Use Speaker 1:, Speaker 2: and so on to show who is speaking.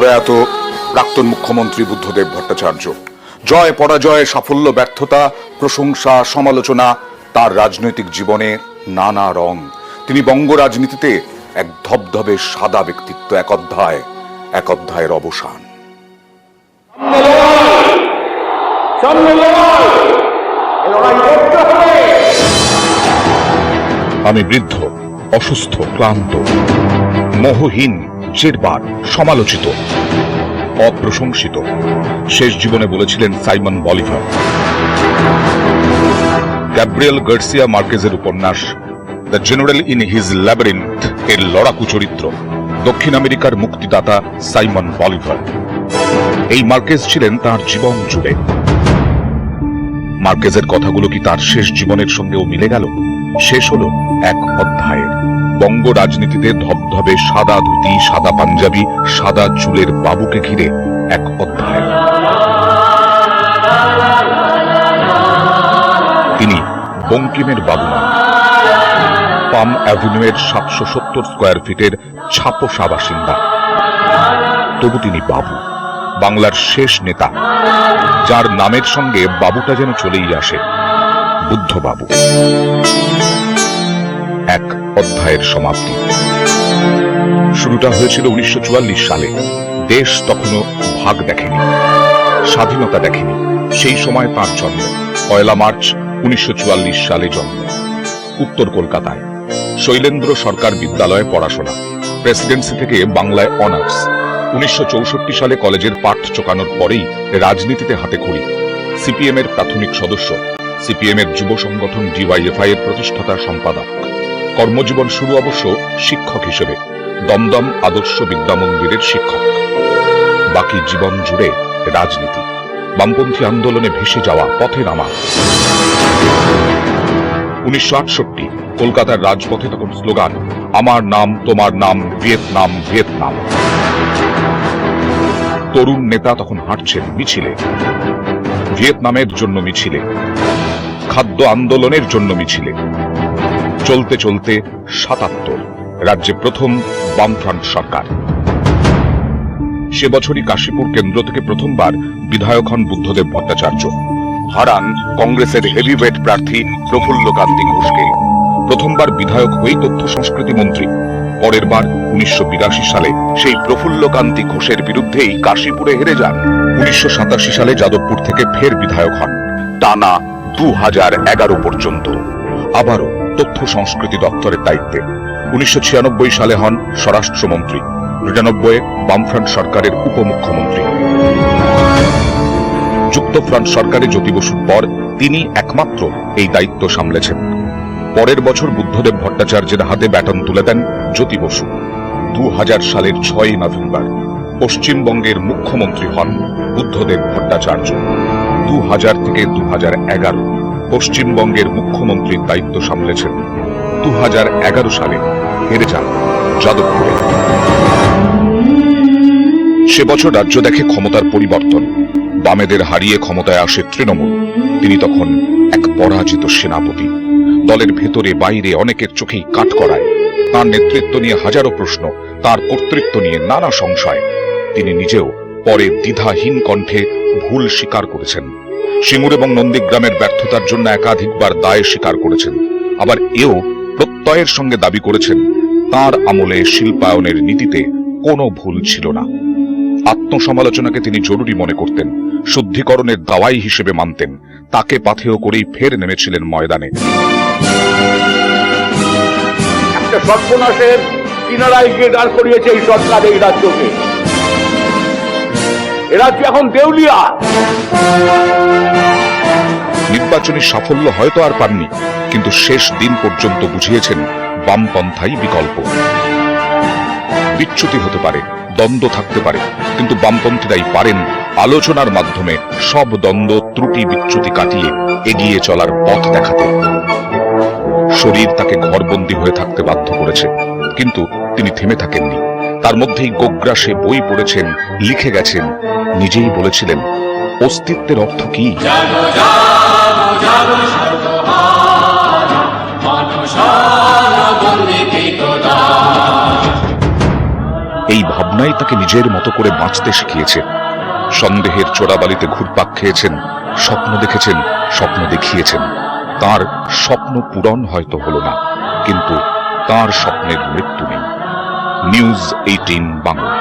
Speaker 1: প্রয়াত প্রাক্তন মুখ্যমন্ত্রী বুদ্ধদেব ভট্টাচার্য। জয় পরাজয়, সাফল্য ব্যর্থতা, প্রশংসা সমালোচনা তার রাজনৈতিক জীবনে নানা রং। তিনি বঙ্গ রাজনীতিতে এক ধবধবে সাদা ব্যক্তিত্ব, এক অধ্যায়ের অবসান। আমি বৃদ্ধ, অসুস্থ, ক্লান্ত, মোহহীন, জেরবার, সমালোচিত, অপ্রশংসিত, শেষ জীবনে বলেছিলেন সাইমন বলিভার। গ্যাব্রিয়েল গার্সিয়া মার্কেজের উপন্যাস the general in his labyrinth এর লড়াকু চরিত্র দক্ষিণ আমেরিকার মুক্তিদাতা সাইমন বলিভার। এই মার্কেজ ছিলেন তার জীবন জুড়ে। মার্কেজের কথাগুলো কি তার শেষ জীবনের সঙ্গেও মিলে গেল? শেষ হলো এক অধ্যায়ের। বঙ্গ রাজনীতিতে ধবধবে সাদা ধুতি, সাদা পাঞ্জাবি, সাদা চুলের বাবুকে ঘিরে এক অধ্যায়। তিনি বঙ্কিমের বাবু নন, পাম অ্যাভিনিউয়ের 770 স্কোয়ার ফিটের ছাপোসা বাসিন্দা। তবু তিনি বাবু, বাংলার শেষ নেতা, যার নামের সঙ্গে বাবুটা যেন চলেই আসে, বুদ্ধবাবু। এক অধ্যায়ের সমাপ্তি। শুরুটা হয়েছিল 1944 সালে। দেশ তখনও ভাগ দেখেনি, স্বাধীনতা দেখেনি। সেই সময় তাঁর জন্ম 1 মার্চ 1944 সালে জন্ম উত্তর কলকাতায়। শৈলেন্দ্র সরকার বিদ্যালয়ে পড়াশোনা, প্রেসিডেন্সি থেকে বাংলায় অনার্স। 1964 সালে কলেজের পাঠ চোকানোর পরেই রাজনীতিতে হাতে খড়ি। সিপিএম এর প্রাথমিক সদস্য, সিপিএম এর যুব সংগঠন ডিওয়াইএফআই এর প্রতিষ্ঠাতা সম্পাদক। কর্মজীবন শুরু অবশ্য শিক্ষক হিসেবে, দমদম আদর্শ বিদ্যা মন্দিরের শিক্ষক। বাকি জীবন জুড়ে রাজনীতি, বামপন্থী আন্দোলনে ভেসে যাওয়া, পথে নামা। 1968 কলকাতার রাজপথে তখন স্লোগান, আমার নাম তোমার নাম, ভিয়েতনাম ভিয়েতনাম। তরুণ নেতা তখন হাঁটছেন মিছিলে, ভিয়েতনামের জন্য মিছিলে, খাদ্য আন্দোলনের জন্য মিছিলে। চলতে চলতে 77 রাজ্যে প্রথম বামফ্রন্ট সরকার। সে বছরই কাশীপুর কেন্দ্র থেকে প্রথমবার বিধায়ক হন বুদ্ধদেব ভট্টাচার্য। হারান কংগ্রেসের হেভিওয়েট প্রার্থী প্রফুল্লকান্তি ঘোষকে। প্রথমবার বিধায়ক হয়ে তথ্য সংস্কৃতি মন্ত্রী। পরের বার 1982 সালে সেই প্রফুল্লকান্তি ঘোষের বিরুদ্ধেই কাশীপুরে হেরে যান। 1987 সালে যাদবপুর থেকে ফের বিধায়ক হন, টানা 2011 পর্যন্ত। আবারও তথ্য সংস্কৃতি দপ্তরের দায়িত্বে। 1996 সালে হন স্বরাষ্ট্রমন্ত্রী, 99 বামফ্রন্ট সরকারের উপমুখ্যমন্ত্রী। যুক্তফ্রন্ট সরকারে জ্যোতি বসুর পর তিনি একমাত্র এই দায়িত্ব সামলেছেন। পরের বছর বুদ্ধদেব ভট্টাচার্যের হাতে ব্যাটন তুলে দেন জ্যোতি বসু। 2000 সালের 6 নভেম্বর পশ্চিমবঙ্গের মুখ্যমন্ত্রী হন বুদ্ধদেব ভট্টাচার্য। 2000 থেকে 2011 পশ্চিমবঙ্গের মুখ্যমন্ত্রীর দায়িত্ব সামলেছেন। 2011 সালে হেরে যান যাদবপুরে। সে বছর রাজ্য দেখে ক্ষমতার পরিবর্তন। বামেদের হারিয়ে ক্ষমতায় আসে তৃণমূল। তিনি তখন এক পরাজিত সেনাপতি। দলের ভেতরে বাইরে অনেকের চোখেই কাঠকড়ায়। তার নেতৃত্ব নিয়ে হাজারো প্রশ্ন, তার কর্তৃত্ব নিয়ে নানা সংশয়। তিনি নিজেও পরে দ্বিধাহীন কণ্ঠে ভুল স্বীকার করেছেন। সিঙ্গুর এবং নন্দীগ্রামের ব্যর্থতার জন্য একাধিকবার দায় স্বীকার করেছেন। আবার এও প্রত্যয়ের সঙ্গে দাবি করেছেন তার আমলে শিল্পায়নের নীতিতে কোনো ভুল ছিল না। আত্মসমালোচনাকে তিনি জরুরি মনে করতেন, শুদ্ধিকরণের দাওয়াই হিসেবে মানতেন। তাকে পাথেয় করেই ফের নেমেছিলেন ময়দানে।
Speaker 2: একটা সর্বনাশের কিনারায় গিয়ে দাঁড় করিয়েছে এই সরকার এই রাজ্যকে। এ রাজ্য এখন দেউলিয়া।
Speaker 1: নির্বাচনী সাফল্য হয়তো আর পাননি, কিন্তু শেষ দিন পর্যন্ত বুঝিয়েছেন বামপন্থাই বিকল্প। বিচ্যুতি হতে পারে, দ্বন্দ্ব থাকতে পারে, কিন্তু বামপন্থীরাই পারেন আলোচনার মাধ্যমে সব দ্বন্দ্ব, ত্রুটি, বিচ্যুতি কাটিয়ে এগিয়ে চলার পথ দেখাতে। শরীর তাকে ঘরবন্দী হয়ে থাকতে বাধ্য করেছে, কিন্তু তিনি থেমে থাকেননি। তার মধ্যেই গোগ্রাসে বই পড়েছেন, লিখে গেছেন, নিজেই বলেছিলেন অস্তিত্বের অর্থ কি। এই ভাবনাই তাকে নিজের মতো করে বাঁচতে শিখিয়েছে। সন্দেহের চোরাবালিতে ঘুরপাক খেয়েছেন, স্বপ্ন দেখেছেন, স্বপ্ন দেখিয়েছেন। তার স্বপ্ন পূরণ হয়তো হলো না, কিন্তু তার স্বপ্নের মৃত্যু নেই। নিউজ 18 বাংলা।